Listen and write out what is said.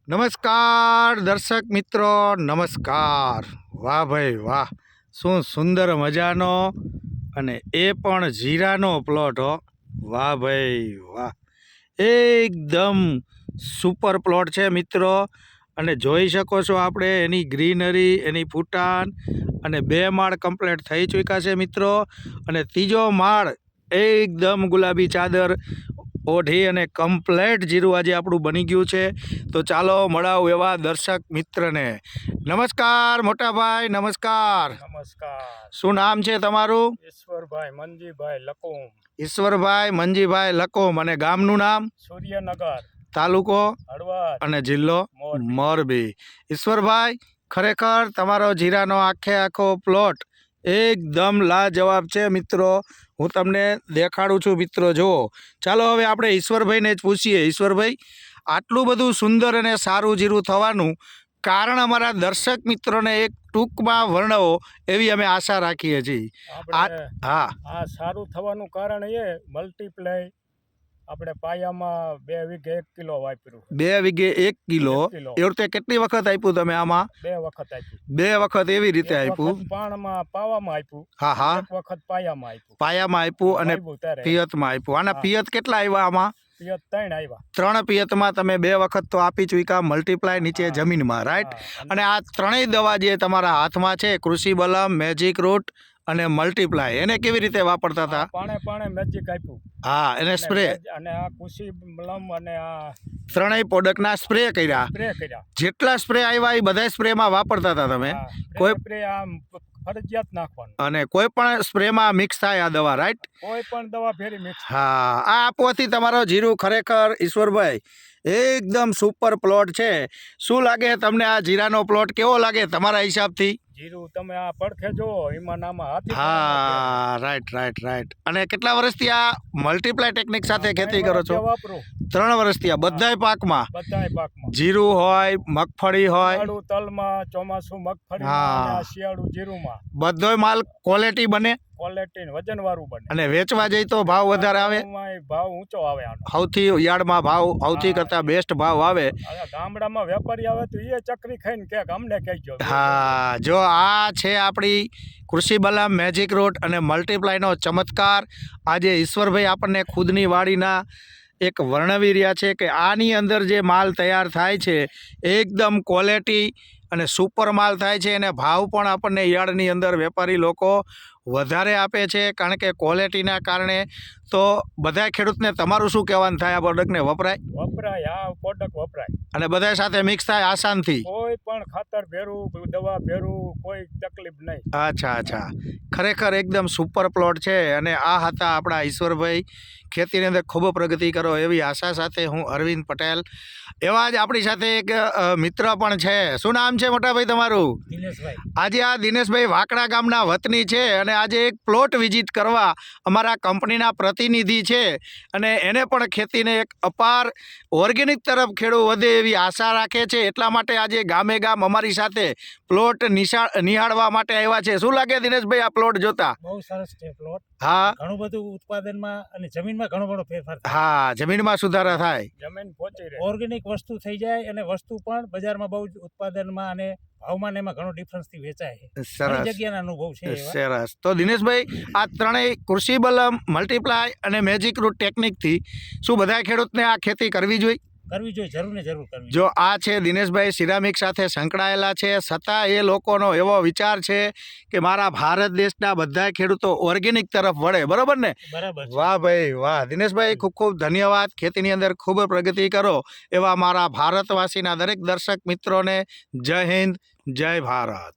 નમસ્કાર દર્શક મિત્રો, નમસ્કાર. વાહ ભાઈ વાહ, શું સુંદર મજાનો અને એ પણ જીરાનો પ્લોટ હો. વાહ ભાઈ વાહ, એકદમ સુપર પ્લોટ છે મિત્રો. અને જોઈ શકો છો આપણે એની ગ્રીનરી, એની ફૂટાન, અને 2 માળ કમ્પ્લીટ થઈ ચૂક્યા છે મિત્રો. અને ત્રીજો માળ એકદમ ગુલાબી ચાદર ઓઢી અને કમ્પ્લેટ જીરું આજે આપણું બની ગયું છે. તો ચાલો મળાવું એવા દર્શક મિત્રને. નમસ્કાર મોટાભાઈ, નમસ્કાર. નમસ્કાર. શું નામ છે તમારું? ઈશ્વરભાઈ મંજીભાઈ લકુમ. ઈશ્વરભાઈ મંજીભાઈ લકોમ. અને ગામનું નામ? સૂર્યનગર, તાલુકો હળવદ અને જિલ્લો મોરબી. મોરબી. ઈશ્વરભાઈ, ખરેખર તમારો જીરાનો આખો પ્લોટ એકદમ લાજવાબ છે મિત્રો. હું તમને દેખાડું છું મિત્રો, જુઓ. ચાલો હવે આપણે ઈશ્વરભાઈને જ પૂછીએ. ઈશ્વરભાઈ, આટલું બધું સુંદર અને સારું જીરું થવાનું કારણ અમારા દર્શક મિત્રોને એક ટૂંકમાં વર્ણવો એવી અમે આશા રાખીએ છીએ. આપણે હા, આ સારું થવાનું કારણ એ મલ્ટીપ્લાય આપણે પાયામાં 2 વીઘે 1 કિલો વાપર્યું. 2 વીઘે 1 કિલો. 1 કિલો. એ વખતે કેટલી વખત આપ્યું તમે આમાં? 2 વખત આપ્યું. 2 વખત એવી રીતે એક આપ્યું. વખત પાણમાં પાવામાં આપ્યું. હા હા, એક વખત પાયામાં આપ્યું. પાયામાં આપ્યું અને વાવ્યું ત્યારે પિયતમાં આપ્યું. આના હા. પિયત કેટલા આવ્યા આમાં? પિયત 3 આવ્યા. 3 પિયતમાં તમે 2 વખત તો આપી ચૂક્યા મલ્ટીપ્લાય નીચે હા. જમીનમાં, રાઈટ? હા, અને આ ત્રણેય દવા જે તમારા હાથમાં છે, કૃષિ બલમ, મેજિક રૂટ અને મલ્ટીપ્લાય, એને કેવી રીતે વાપરતા હતા? પાણે પાણે મેજિક આપ્યું. હા, એને અને સ્પ્રે, અને આ કુશી બલમ અને આ ત્રણેય પ્રોડક્ટના સ્પ્રે કર્યા. સ્પ્રે કર્યા. જેટલા સ્પ્રે આવ્યા એ બધા સ્પ્રેમાં વાપરતા હતા તમે? હા, કોઈ- સ્પ્રે આમ ફરજિયાત નાખવાનું. અને કોઈ પણ સ્પ્રેમાં મિક્સ થાય આ દવા, રાઈટ? કોઈ પણ દવા ફેરી મિક્સ. હા, આ આપવાથી તમારો જીરું ખરેખર ઈશ્વરભાઈ એકદમ સુપર પ્લોટ છે. શું લાગે તમને આ જીરાનો પ્લોટ કેવો લાગે તમારા હિસાબથી? જીરું તમે આ પડખે જો એમાં નામાં હાથી હા, રાઈટ રાઈટ રાઈટ. અને કેટલા વર્ષથી આ મલ્ટીપ્લાય ટેકનિક સાથે ખેતી કરો છો? વાપરું 3 વર્ષથી આ બધાય પાકમાં? બધાય પાકમાં. જીરું હોય, મગફળી હોય, શિયાળુ તલમાં, ચોમાસું મગફળીમાં હા. અને આ શિયાળુ જીરુંમાં બધોય માલ ક્વોલિટી બને. ક્વોલિટી વજન વાળું બને. અને વેચવા જઈ તો ભાવ વધારે આવે. એમાંય ભાવ ઊંચો આવે આનો. સૌથી યાર્ડમાં ભાવ સૌથી કરતાં બેસ્ટ ભાવ આવે. અને ગામડામાં વેપારી આવે તો એ ચકરી ખાઈને કે અમને કહેજો. હા, જો આ છે આપણી કૃષિ બલમ, મેજિક રૂટ અને મલ્ટીપ્લાયનો ચમત્કાર. આજે ઈશ્વરભાઈ આપણને ખુદની વાડીના એક વર્ણવી રહ્યા છે કે આની અંદર જે માલ તૈયાર થાય છે એકદમ ક્વોલિટી અને સુપર માલ થાય છે. અને ભાવ પણ આપણને યાર્ડની અંદર વેપારી લોકો વધારે આપે છે, કારણ કે ક્વોલિટીના કારણે. તો બધા ખેડૂતને તમારું શું કહેવાનું થાય? આ પ્રોડક્ટને વપરાય? વપરાય, આ પ્રોડક્ટ વપરાય. અને બધા સાથે મિક્સ થાય આસાનથી? કોઈ પણ ખાતર ભેરું, દવા ભેરું, કોઈ તકલીફ નહીં. અચ્છા અચ્છા, ખરેખર એકદમ સુપર પ્લોટ છે. અને આ હતા આપણા ઈશ્વરભાઈ. ખેતીની અંદર ખૂબ પ્રગતિ કરો એવી આશા સાથે હું અરવિંદ પટેલ. એવા જ આપણી સાથે એક મિત્ર પણ છે. શું નામ છે મોટાભાઈ તમારું? દિનેશભાઈ. આજે આ દિનેશભાઈ વાકડા ગામના વતની છે અને આજે એક પ્લોટ વિઝિટ કરવા અમારા કંપનીના પ્રતિનિધિ છે. અને એને પણ ખેતીને એક અપાર ઓર્ગેનિક તરફ ખેડૂત વધે એવી આશા રાખે છે. એટલા માટે આજે ગામે ગામ અમારી સાથે પ્લોટ નિહાળવા માટે આવ્યા છે. શું લાગે દિનેશભાઈ આ પ્લોટ જોતા? બહુ સરસ છે પ્લોટ. હા ઘણું બધું ઉત્પાદનમાં અને જમીનમાં ઘણો બધો ફેરફાર થાય. હા, જમીનમાં સુધારા થાય. જમીન પહોંચી રહે. ઓર્ગેનિક વસ્તુ થઈ જાય અને વસ્તુ પણ બજારમાં બહુ જ ઉત્પાદનમાં અને ભાવમાં ને એમાં ઘણો ડિફરન્સથી વેચાય છે. ઘણી સરસ જગ્યાના અનુભવ છે એવા. સરસ. તો દિનેશભાઈ, આ ત્રણેય કૃષિ બલમ, મલ્ટીપ્લાય અને મેજિક રૂટ ટેકનિકથી શું બધા ખેડૂતને આ ખેતી કરવી જોઈએ? કરવી જોઈએ, જરૂર ને જરૂર કરવી. જો આ છે દિનેશભાઈ સિરામિક સાથે સંકળાયેલા છે, છતાં એ લોકોનો એવો વિચાર છે કે મારા ભારત દેશના બધા ખેડૂતો ઓર્ગેનિક તરફ વળે. બરોબર ને? બરાબર છે. વાહ ભાઈ વાહ. દિનેશભાઈ, ખૂબ ખૂબ ધન્યવાદ. ખેતીની અંદર ખૂબ પ્રગતિ કરો એવા મારા ભારતવાસીના દરેક દર્શક મિત્રોને જય હિન્દ, જય ભારત.